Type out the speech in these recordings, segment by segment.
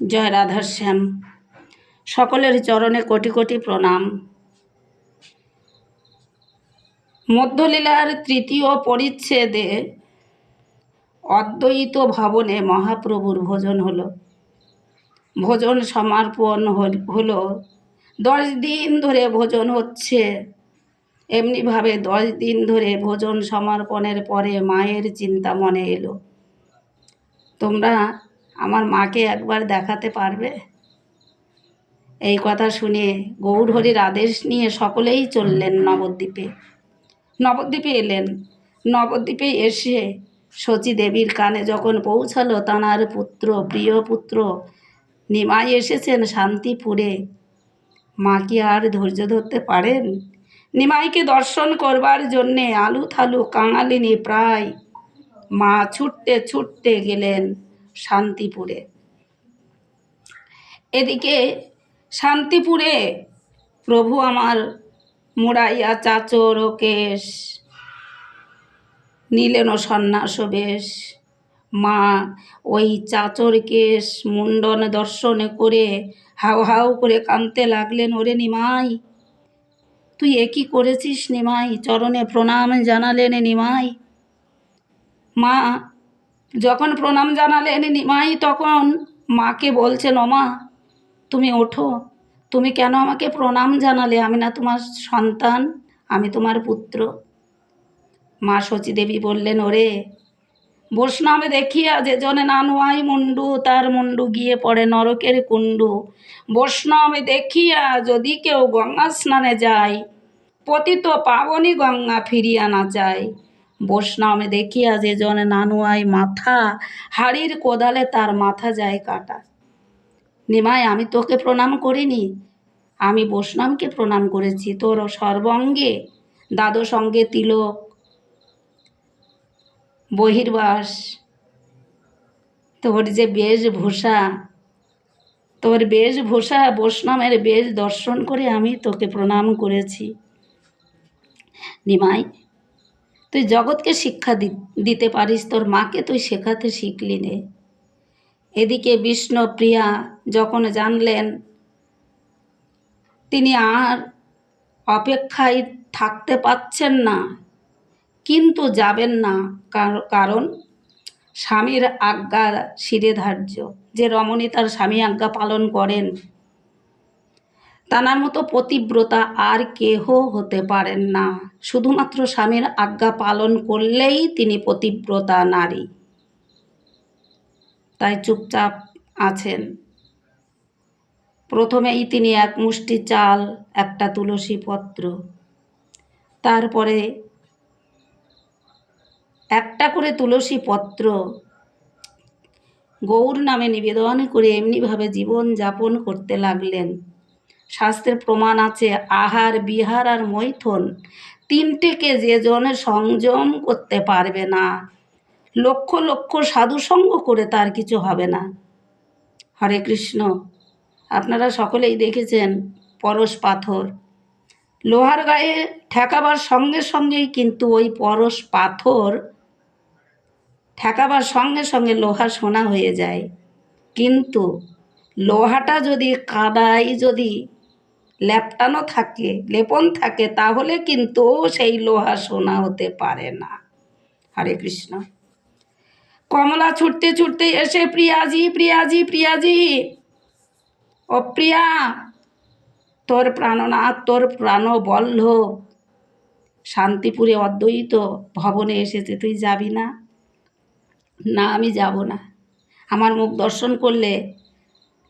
জয় রাধাশ্যাম। সকলের চরণে কোটি কোটি প্রণাম। মধ্যলীলার তৃতীয় পরিচ্ছেদে অদ্বৈত ভবনে মহাপ্রভুর ভোজন হলো। ভোজন সমর্পণ হলো। 10 দিন ধরে ভোজন হচ্ছে। এমনিভাবে 10 দিন ধরে ভোজন সমর্পণের পরে মায়ের চিন্তা মনে এলো, তোমরা আমার মাকে একবার দেখাতে পারবে? এই কথা শুনে গৌরহরির আদেশ নিয়ে সকলেই চললেন নবদ্বীপে। নবদ্বীপে এলেন। নবদ্বীপে এসে শচী দেবীর কানে যখন পৌঁছালো তাঁর পুত্র, প্রিয় পুত্র নিমাই এসেছেন শান্তিপুরে, মা কি আর ধৈর্য ধরতে পারেন? নিমাইকে দর্শন করবার জন্যে আলু থালু কাঙালিনী প্রায় মা ছুটতে ছুটতে গেলেন শান্তিপুরে। এদিকে শান্তিপুরে প্রভু আমার মুড়াইয়া চাচর ও কেশ নিলেন সন্ন্যাস বেশ। মা ওই চাচর কেশ মুন্ডন দর্শন করে হাউ হাউ করে কাঁদতে লাগলেন, ওরে নিমাই, তুই এ কি করেছিস নিমাই? চরণে প্রণাম জানালেন নিমাই। মা যখন প্রণাম জানালেন নিমাই তখন মাকে বলছেন, ও মা, তুমি ওঠো, তুমি কেন আমাকে প্রণাম জানালে? আমি না তোমার সন্তান, আমি তোমার পুত্র। মা শচী দেবী বললেন, ওরে বৈষ্ণবে দেখিয়া যে জনে না নোয়াই মুন্ডু, তার মুন্ডু গিয়ে পড়ে নরকের কুণ্ডু। বৈষ্ণবে দেখিয়া যদি কেউ গঙ্গা স্নানে যায়, পতিত পাবনী গঙ্গা ফিরিয়া না চায়। বৈষ্ণবে দেখিয়া যে জনে না নোয়াই মাথা, হাড়ির কোদালে তার মাথা যায় কাটা। নিমাই, আমি তোকে প্রণাম করিনি, আমি বৈষ্ণবকে প্রণাম করেছি। তোর সর্বঙ্গে দ্বাদশ অঙ্গে তিলক, বহির্বাস, তোর যে বেশভূষা, তোর বেশভূষা বৈষ্ণবের বেশ দর্শন করে আমি তোকে প্রণাম করেছি। নিমাই, তুই জগৎকে শিক্ষা দিতে পারিস, তোর মাকে তুই শেখাতে শিখলি নে। এদিকে বিষ্ণুপ্রিয়া যখন জানলেন তিনি আর অপেক্ষায় থাকতে পাচ্ছেন না, কিন্তু যাবেন না, কারণ স্বামীর আজ্ঞা শিরেধার্য। যে রমণী তার স্বামী আজ্ঞা পালন করেন তানার মতো পতিব্রতা আর কেহ হতে পারেন না। শুধুমাত্র স্বামীর আজ্ঞা পালন করলেই তিনি পতিব্রতা নারী। তাই চুপচাপ আছেন। প্রথমেই তিনি এক মুষ্টি চাল, একটা তুলসী পত্র, তারপরে একটা করে তুলসী পত্র গৌর নামে নিবেদন করে এমনিভাবে জীবন যাপন করতে লাগলেন। শাস্ত্রের প্রমাণ আছে, আহার বিহার আর মৈথুন তিনটেকে যে জন সংযম করতে পারবে না, লক্ষ লক্ষ সাধুসঙ্গ করে তার কিছু হবে না। হরে কৃষ্ণ। আপনারা সকলেই দেখেছেন পরশ পাথর, লোহার গায়ে ঠেকাবার সঙ্গে সঙ্গেই কিন্তু ওই পরশ পাথর ঠেকাবার সঙ্গে সঙ্গে লোহা সোনা হয়ে যায়। কিন্তু লোহাটা যদি কাদায় যদি লেপটানো থাকে, লেপন থাকে, তাহলে কিন্তু সেই লোহা সোনা হতে পারে না। হরে কৃষ্ণ। কমলা ছুটতে ছুটতে এসে, প্রিয়াজি প্রিয়াজি প্রিয়াজি, ও প্রিয়া, তোর প্রাণনাথ, তোর প্রাণবল্লভ শান্তিপুরে অদ্বৈত ভবনে এসেছে, তুই যাবি না? না, আমি যাব না। আমার মুখ দর্শন করলে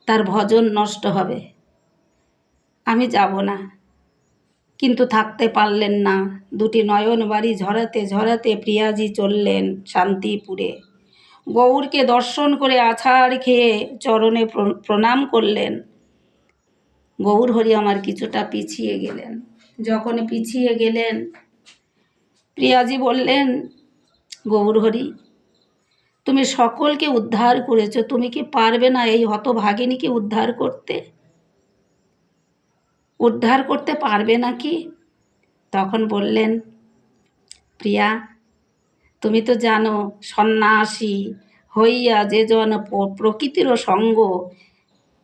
তার ভজন নষ্ট হবে, আমি যাব না। কিন্তু থাকতে পারলেন না। দুটি নয়ন বাড়ি ঝরাতে ঝরাতে প্রিয়াজি চললেন শান্তিপুরে। গৌরকে দর্শন করে আছাড় খেয়ে চরণে প্রণাম করলেন। গৌর হরি আমার কিছুটা পিছিয়ে গেলেন। যখন পিছিয়ে গেলেন, প্রিয়াজি বললেন, গৌর হরি, তুমি সকলকে উদ্ধার করেছো, তুমি কি পারবে না এই হতভাগিনীকে উদ্ধার করতে? উদ্ধার করতে পারবে নাকি? তখন বললেন, প্রিয়া, তুমি তো জানো সন্ন্যাসী হইয়া যে জন প্রকৃতির সঙ্গ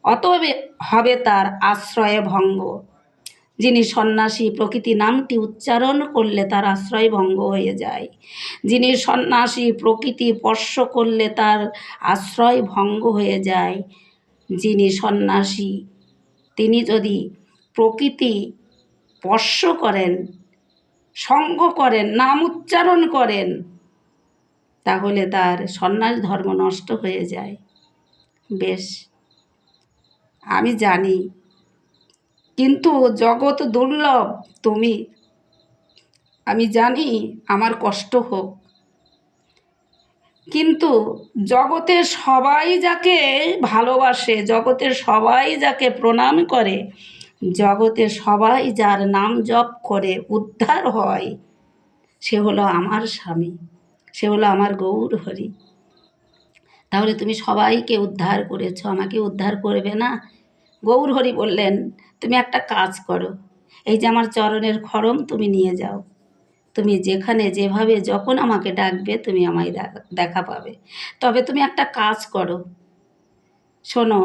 অতএব হবে তার আশ্রয়ে ভঙ্গ। যিনি সন্ন্যাসী, প্রকৃতি নামটি উচ্চারণ করলে তার আশ্রয় ভঙ্গ হয়ে যায়। যিনি সন্ন্যাসী, প্রকৃতি স্পর্শ করলে তার আশ্রয় ভঙ্গ হয়ে যায়। যিনি সন্ন্যাসী তিনি যদি প্রকৃতি স্পর্শ করেন, সঙ্গ করেন, নাম উচ্চারণ করেন, তাহলে তার সন্ন্যাস ধর্ম নষ্ট হয়ে যায়। বেশ, আমি জানি, কিন্তু জগৎ দুর্লভ। তুমি, আমি জানি আমার কষ্ট হোক, কিন্তু জগতের সবাই যাকে ভালোবাসে, জগতের সবাই যাকে প্রণাম করে, জগতের সবাই যার নাম জপ করে উদ্ধার হয়, সে হলো আমার স্বামী, সে হলো আমার গৌর হরি। তাহলে তুমি সবাইকে উদ্ধার করেছো, আমাকে উদ্ধার করবে না? গৌর হরি বললেন, তুমি একটা কাজ করো, এই যে আমার চরণের খড়ম তুমি নিয়ে যাও, তুমি যেখানে যেভাবে যখন আমাকে ডাকবে তুমি আমায় দেখা পাবে। তবে তুমি একটা কাজ করো, শোনো,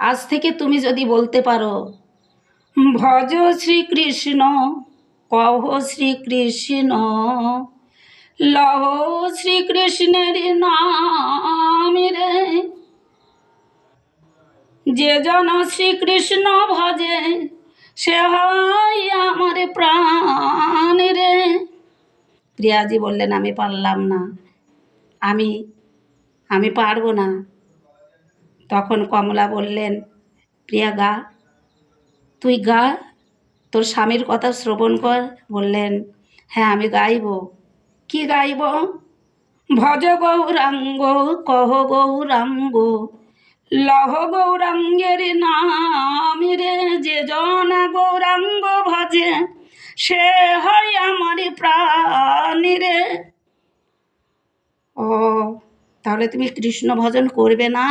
আজ থেকে তুমি যদি বলতে পারো, ভজ শ্রীকৃষ্ণ, কহ শ্রীকৃষ্ণ, লহ শ্রীকৃষ্ণের নাম রে, যে জন শ্রীকৃষ্ণ ভজে সে হয় আমার প্রাণ রে। প্রিয়াজি বললেন, আমি পারলাম না, আমি আমি পারবো না। তখন কমলা বললেন, প্রিয়া গা, তুই গা, তোর স্বামীর কথা শ্রবণ কর। বললেন, হ্যাঁ আমি গাইব। কি গাইব? ভজ গৌরাঙ্গ, কহ গৌরাঙ্গ, লহ গৌরাঙ্গের নাম রে, যে জন গৌরাঙ্গ ভজে সে হয় আমার প্রাণ রে। ও, তাহলে তুমি কৃষ্ণ ভজন করবে না?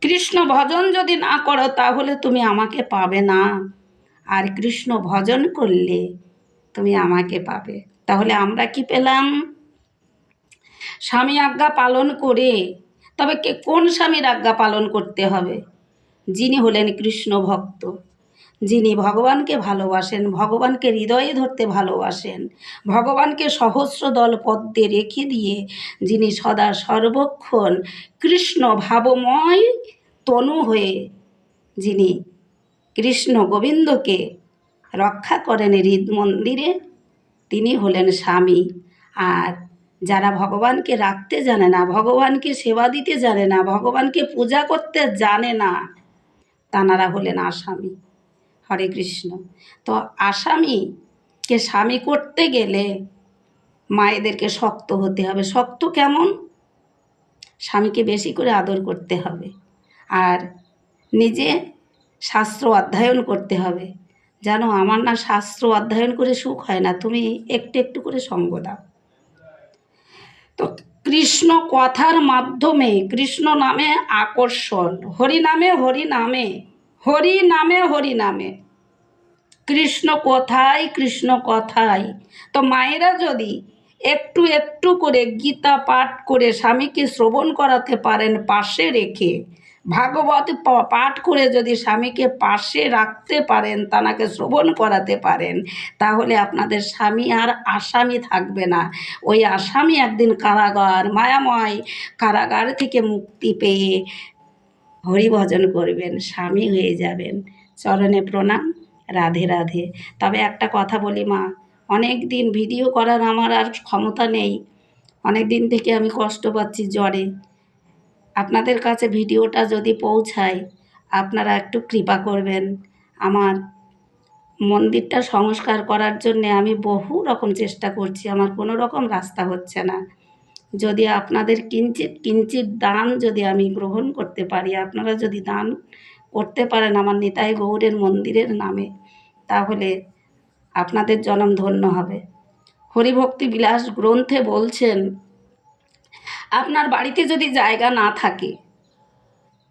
কৃষ্ণ ভজন যদি না করো তাহলে তুমি আমাকে পাবে না, আর কৃষ্ণ ভজন করলে তুমি আমাকে পাবে। তাহলে আমরা কি পেলাম? স্বামী আজ্ঞা পালন করে, তবে কোন স্বামীর আজ্ঞা পালন করতে হবে? যিনি হলেন কৃষ্ণ ভক্ত, যিনি ভগবানকে ভালোবাসেন, ভগবানকে হৃদয়ে ধরতে ভালোবাসেন, ভগবানকে সহস্র দল পদ্মে রেখে দিয়ে যিনি সদা সর্বক্ষণ কৃষ্ণ ভাবময় তনু হয়ে যিনি কৃষ্ণ গোবিন্দকে রক্ষা করেন হৃদ মন্দিরে, তিনি হলেন স্বামী। আর যারা ভগবানকে রাখতে জানে না, ভগবানকে সেবা দিতে জানে না, ভগবানকে পূজা করতে জানে না, তাঁরা হলেন আসামি। হরে কৃষ্ণ। তো আসামিকে স্বামী করতে গেলে মায়েদেরকে শক্ত হতে হবে। শক্ত কেমন? স্বামীকে বেশি করে আদর করতে হবে, আর নিজে শাস্ত্র অধ্যয়ন করতে হবে। জানো, আমার না শাস্ত্র অধ্যয়ন করে সুখ হয় না, তুমি একটু একটু করে সঙ্গ দাও। তো কৃষ্ণ কথার মাধ্যমে, কৃষ্ণ নামে আকর্ষণ, হরি নামে, হরি নামে, হরি নামে, হরি নামে, কৃষ্ণ কথায়, কৃষ্ণ কথায়। তো মায়েরা যদি একটু একটু করে গীতা পাঠ করে স্বামীকে শ্রবণ করাতে পারেন পাশে রেখে, ভাগবত পাঠ করে যদি স্বামীকে পাশে রাখতে পারেন, তানাকে শ্রবণ করাতে পারেন, তাহলে আপনাদের স্বামী আর আসামি থাকবে না। ওই আসামি একদিন কারাগার, মায়াময় কারাগার থেকে মুক্তি পেয়ে হরিভজন করবেন, স্বামী হয়ে যাবেন। চরণে প্রণাম, রাধে রাধে। তবে একটা কথা বলি মা, অনেক দিন ভিডিও করার আমার আর ক্ষমতা নেই, অনেক দিন থেকে আমি কষ্ট পাচ্ছি জ্বরে। আপনাদের কাছে ভিডিওটা যদি পৌঁছায়, আপনারা একটু কৃপা করবেন। আমার মন্দিরটা সংস্কার করার জন্যে আমি বহু রকম চেষ্টা করছি, আমার কোনো রকম রাস্তা হচ্ছে না। যদি আপনাদের কিঞ্চিৎ কিঞ্চিৎ দান যদি আমি গ্রহণ করতে পারি, আপনারা যদি দান করতে পারেন আমার নিতাই গৌরের মন্দিরের নামে, তাহলে আপনাদের জনম ধন্য হবে। হরিভক্তি বিলাস গ্রন্থে বলছেন, আপনার বাড়িতে যদি জায়গা না থাকে,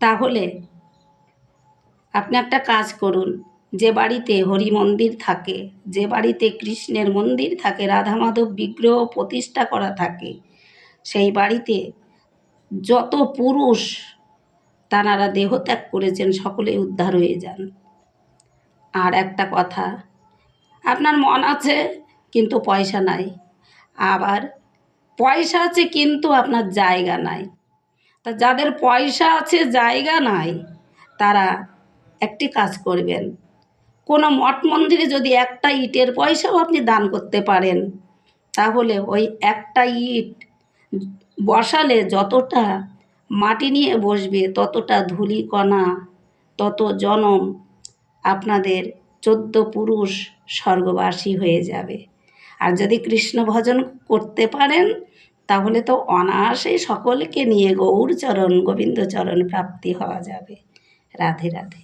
তাহলে আপনি একটা কাজ করুন। যে বাড়িতে হরি মন্দির থাকে, যে বাড়িতে কৃষ্ণের মন্দির থাকে, রাধা মাধব বিগ্রহ প্রতিষ্ঠা করা থাকে, সেই বাড়িতে যত পুরুষ তাঁরা দেহ ত্যাগ করেছেন, সকলেই উদ্ধার হয়ে যান। আর একটা কথা, আপনার মন আছে কিন্তু পয়সা নাই, আবার পয়সা আছে কিন্তু আপনার জায়গা নাই। তা যাদের পয়সা আছে জায়গা নাই, তারা একটি কাজ করবেন, কোনো মঠ মন্দিরে যদি একটা ইটের পয়সাও আপনি দান করতে পারেন, তাহলে ওই একটা ইট বসালে যতটা মাটি নিয়ে বসবে ততটা ধূলিকণা, তত জনম আপনাদের 14 পুরুষ স্বর্গবাসী হয়ে যাবে। আর যদি কৃষ্ণ ভজন করতে পারেন তাহলে তো অনায়াসেই সকলকে নিয়ে গৌরচরণ গোবিন্দচরণ প্রাপ্তি হওয়া যাবে। রাধে রাধে।